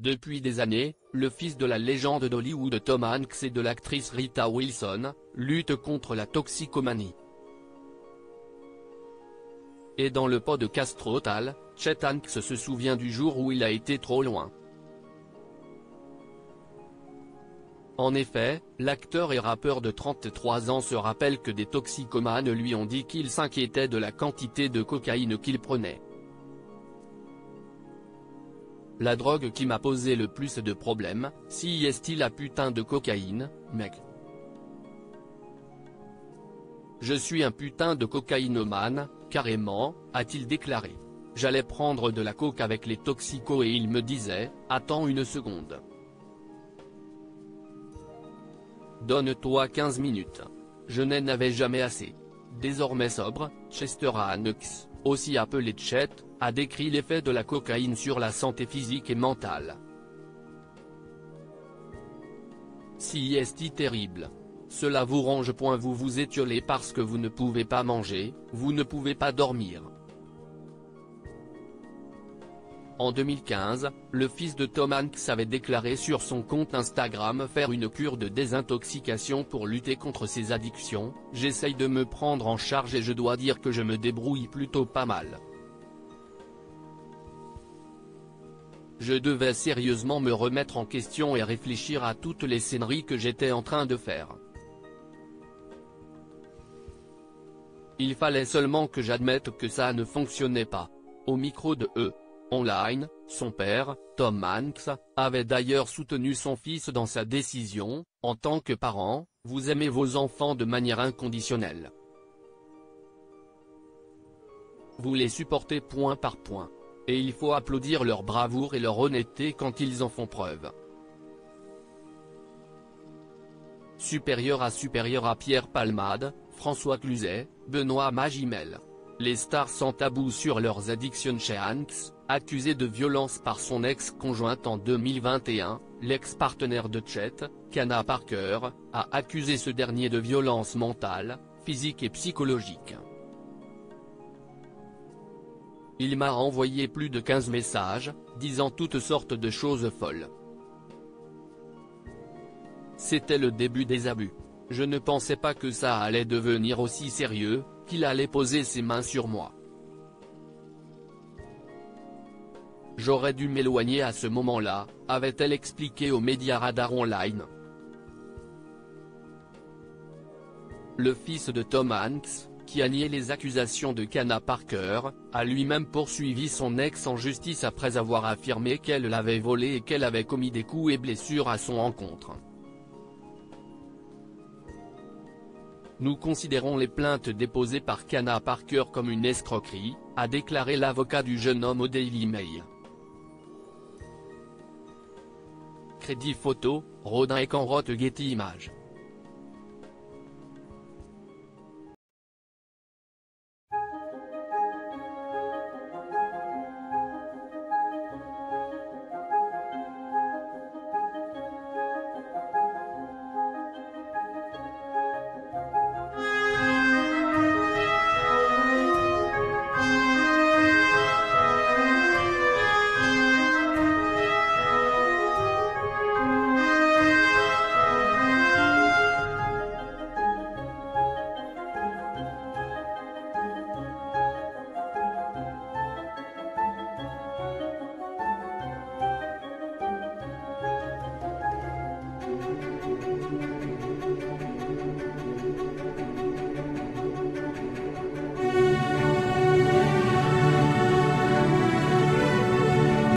Depuis des années, le fils de la légende d'Hollywood Tom Hanks et de l'actrice Rita Wilson, lutte contre la toxicomanie. Et dans le podcast Total, Chet Hanks se souvient du jour où il a été trop loin. En effet, l'acteur et rappeur de 33 ans se rappelle que des toxicomanes lui ont dit qu'il s'inquiétait de la quantité de cocaïne qu'il prenait. La drogue qui m'a posé le plus de problèmes, si est-il la putain de cocaïne, mec. Je suis un putain de cocaïnomane, carrément, a-t-il déclaré. J'allais prendre de la coke avec les toxicos et il me disait, attends une seconde. Donne-toi 15 minutes. Je n'en avais jamais assez. Désormais sobre, Chester Hanks, aussi appelé Chet, a décrit l'effet de la cocaïne sur la santé physique et mentale. Si est terrible. Cela vous ronge. Vous vous étiolez parce que vous ne pouvez pas manger, vous ne pouvez pas dormir. En 2015, le fils de Tom Hanks avait déclaré sur son compte Instagram faire une cure de désintoxication pour lutter contre ses addictions. J'essaye de me prendre en charge et je dois dire que je me débrouille plutôt pas mal. Je devais sérieusement me remettre en question et réfléchir à toutes les scéneries que j'étais en train de faire. Il fallait seulement que j'admette que ça ne fonctionnait pas. Au micro de Online, son père, Tom Hanks, avait d'ailleurs soutenu son fils dans sa décision. En tant que parent, vous aimez vos enfants de manière inconditionnelle. Vous les supportez point par point. Et il faut applaudir leur bravoure et leur honnêteté quand ils en font preuve. Supérieur à Pierre Palmade, François Cluzet, Benoît Magimel. Les stars sans tabou sur leurs addictions. Chez Hanks, accusé de violence par son ex-conjointe en 2021, l'ex-partenaire de Chet, Kana Parker, a accusé ce dernier de violence mentale, physique et psychologique. Il m'a envoyé plus de 15 messages, disant toutes sortes de choses folles. C'était le début des abus. Je ne pensais pas que ça allait devenir aussi sérieux, qu'il allait poser ses mains sur moi. J'aurais dû m'éloigner à ce moment-là, avait-elle expliqué aux médias Radar Online. Le fils de Tom Hanks, qui a nié les accusations de Kana Parker, a lui-même poursuivi son ex en justice après avoir affirmé qu'elle l'avait volé et qu'elle avait commis des coups et blessures à son encontre. Nous considérons les plaintes déposées par Kana Parker comme une escroquerie, a déclaré l'avocat du jeune homme au Daily Mail. Crédit photo, Rodin et Canrotte Getty Images.